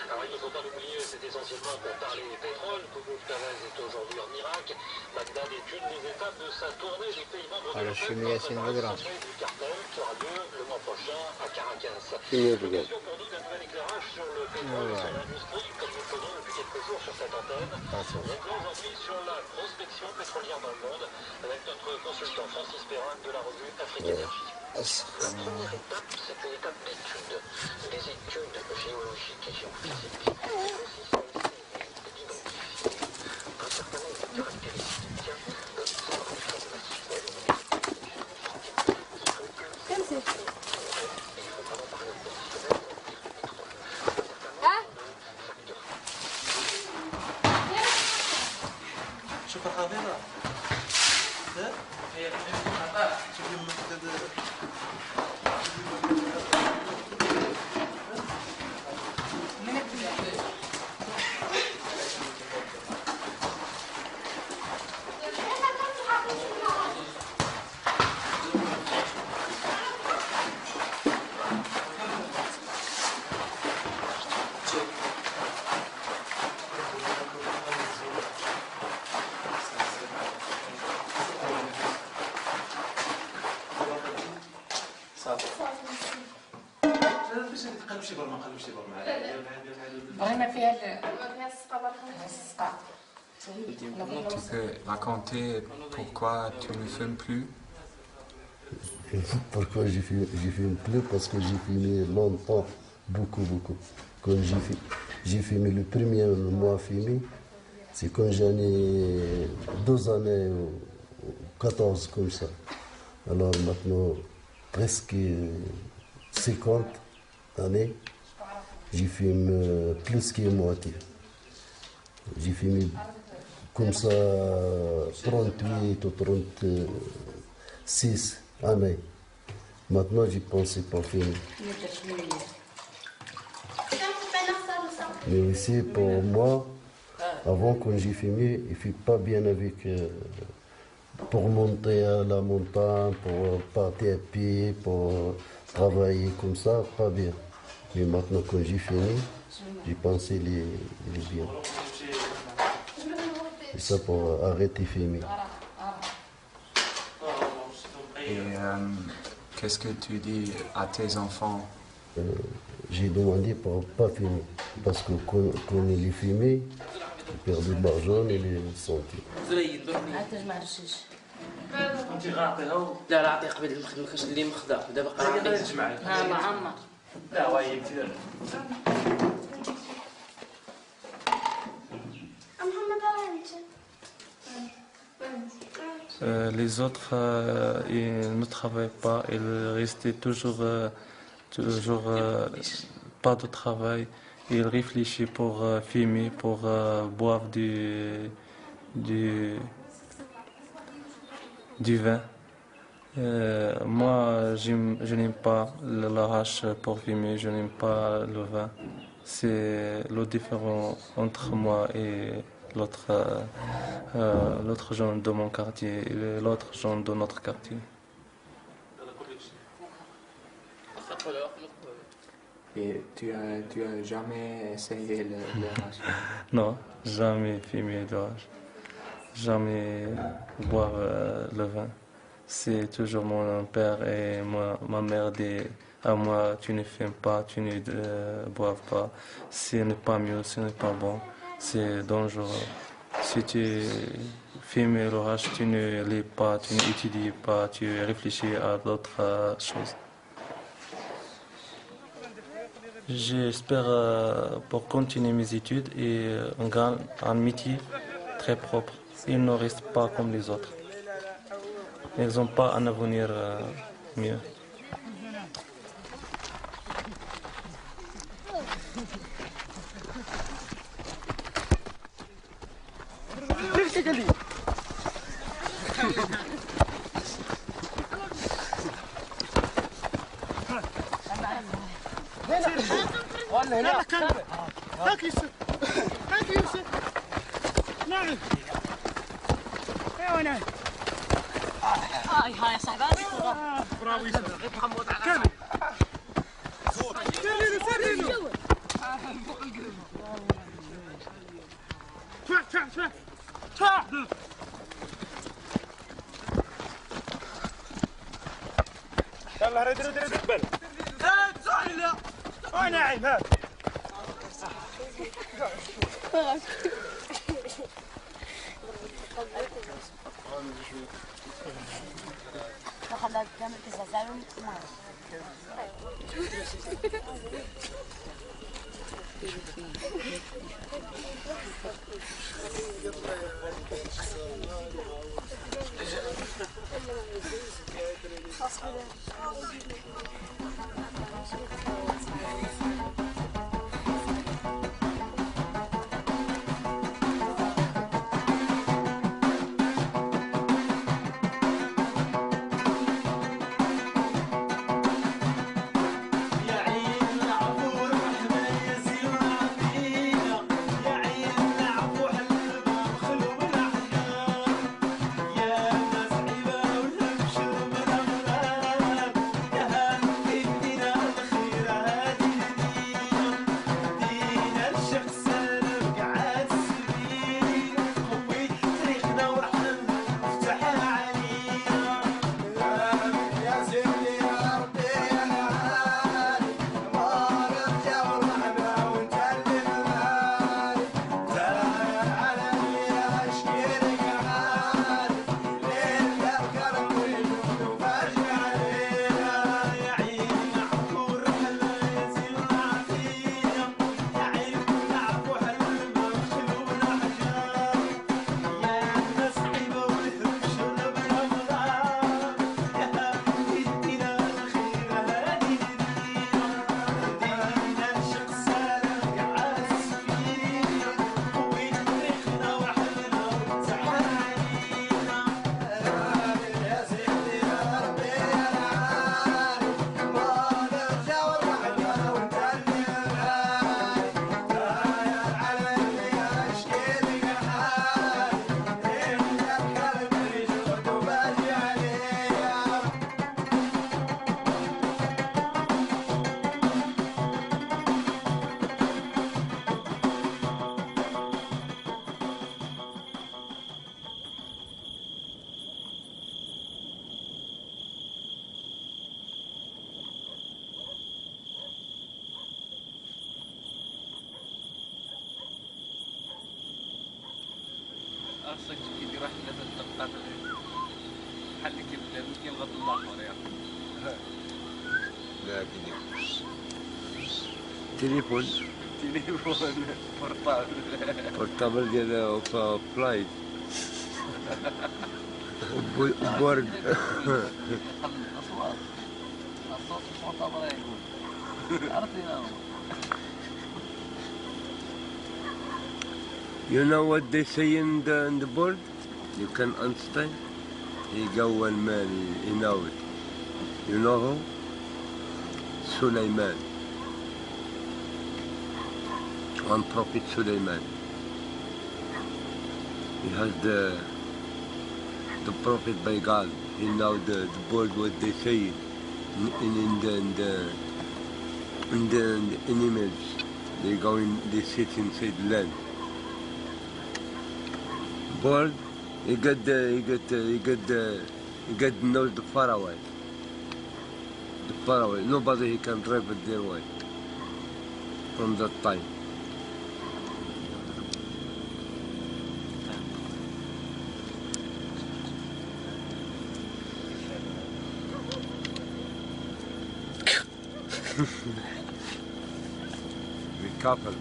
Alors il ne faut pas l'oublier, c'est essentiellement pour parler pétrole. Toulouse Cavez est aujourd'hui en Irak. Bagdad est une des étapes de sa tournée des pays membres de l'OTAN du cartel qui aura lieu le mois prochain à Caracas. L'occasion pour nous d'un nouvel éclairage sur le pétrole et sur l'industrie, comme nous le faisons depuis quelques jours sur cette antenne. Aujourd'hui sur la prospection pétrolière dans le monde avec notre consultant Francis Perrin de la revue Afrique Énergie. La première étape, c'est une étape d'étude, des études géologiques et géophysiques. Mais aussi d'identifier un certain nombre de caractéristiques de formations massives. Il faut vraiment parler au professionnel شوف الخريطة هي شوف Tu peux raconter pourquoi tu ne fumes plus? Pourquoi je fume plus? Parce que j'ai fumé longtemps, beaucoup. Quand j'ai fumé le premier mois fumé, c'est quand j'en ai 2 années ou 14 comme ça. Alors maintenant, presque 50 années, j'ai fumé plus que moitié. J'ai fumé comme ça 38 ou 36 années. Maintenant, j'ai pensé pas fumer. Mais aussi pour moi, avant quand j'ai fumé, il ne fait pas bien avec pour monter à la montagne, pour partir à pied, pour travailler comme ça, pas bien. Mais maintenant quand j'ai fini, j'ai pensé il est bien. C'est ça pour arrêter de fumer. Et qu'est-ce que tu dis à tes enfants? J'ai demandé pour ne pas fumer. Parce que quand il est fumé, il perd de l'argent et les santé. انت غاطيها لا لا عطيه قبل المخدم ما كانش اللي مخدع دابا قرا معاك ها معمر لا هو هي كثير Les autres, ils ne travaillent pas, ils restaient toujours pas de travail. Ils réfléchissent pour fumer, pour boire du vin. Moi, je n'aime pas la hache pour fumer, je n'aime pas le vin. C'est le différent entre moi et l'autre gens de mon quartier et l'autre gens de notre quartier. Et tu as jamais essayé le hache? Non, jamais fumé de hache. Jamais boire le vin. C'est toujours mon père et ma mère dit à moi, tu ne fumes pas, tu ne bois pas. Ce n'est pas mieux, ce n'est pas bon, c'est dangereux. Si tu fumes le hache, tu ne lis pas, tu n'étudies pas, tu réfléchis à d'autres choses. J'espère pour continuer mes études et un métier très propre. Ils ne restent pas comme les autres. Ils n'ont pas un avenir mieux. هاك يوسف هاك يوسف نعم ايوه نعم هاي يا صاحبي برافو يوسف محمود كامل سرينو يلا رد قبل. وين ناعم هذا؟ خاصك كي راح تلقى بحال كيف كينغض الاخر يا لكن تليفون بورتابل ديال فلايت بورد اصوات البورتابل يقول عرفتي. You know what they say in the board? You can understand? He go one man, he know it. You know who? Sulaiman. One prophet Sulaiman. He has the prophet by God. He know the board what they say in the animals. They go in, they sit inside land. Bird, he knows the far away. The far away. Nobody he can drive it their way from that time. Be careful.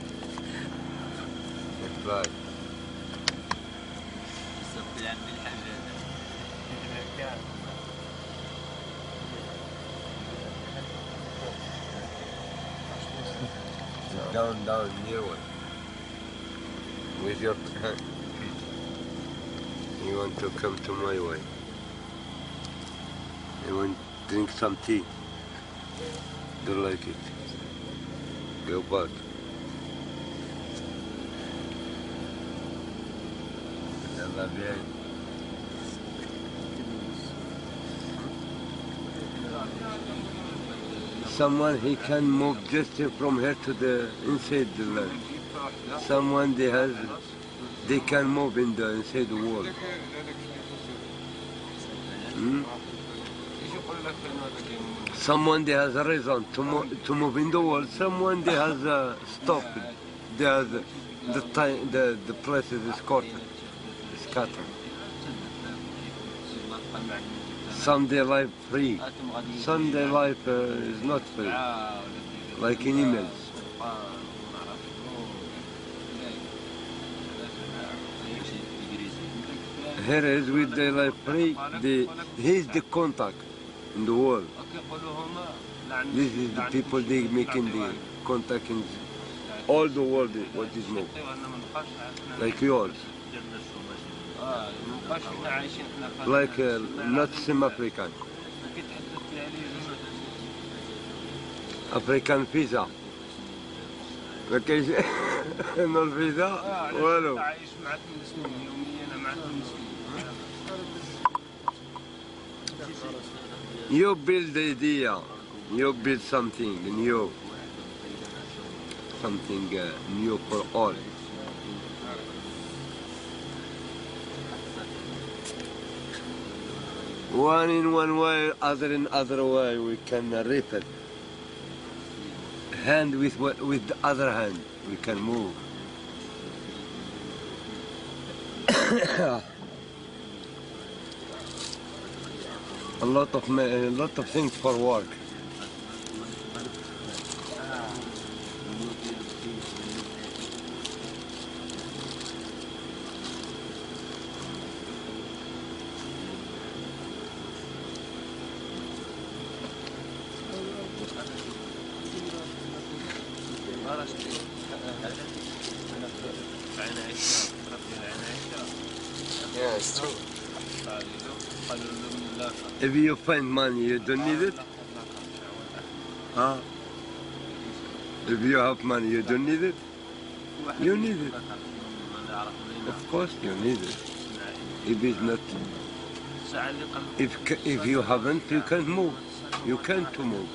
That's right. Down near one with your hand. You want to come to my way. You want to drink some tea. Don't like it. Go back. Yalla bien. Someone he can move just from here to the inside the land. Someone they has they can move inside the wall. Someone they has a reason to move in the wall. Someone they has stopped. They has the place is scattered. Some their life free. Some their life is not free. Like animals. Here is with the life free. Here's the contact in the world. This is the people they making the contact in all the world. What is more like yours, like not some African visa. ما كاينش إنه الفيزا والو. You build the idea, you build something new, something new for all. One in one way, other in other way, we can rip it. Hand with the other hand, we can move. A lot of things for work. Yeah, it's true. If you find money, you don't need it? Huh? If you have money, you don't need it? You need it. Of course you need it. If it's not, if you haven't, you can't move. You can't move.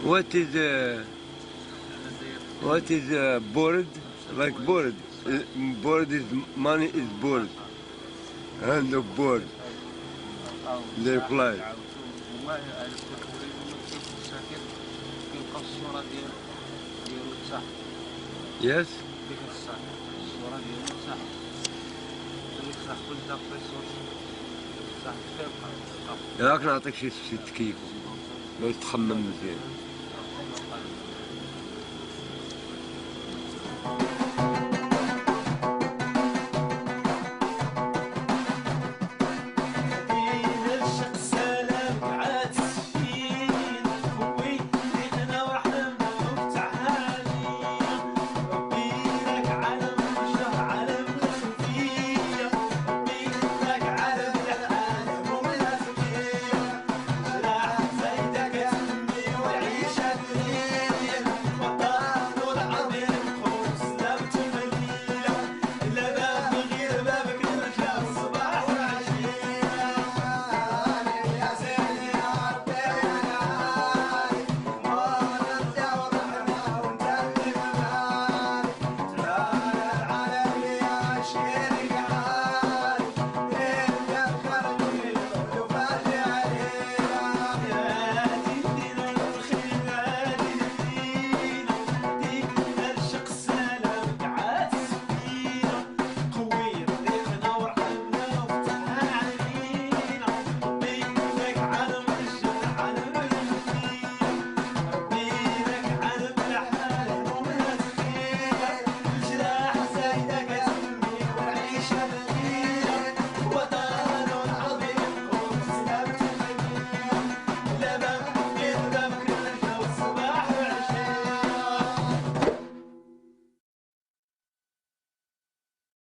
What is board? Like board. Board is money is board. Hand of board. They fly. Yes? راك نعطيك شي تكييف باش تخمم مزيان.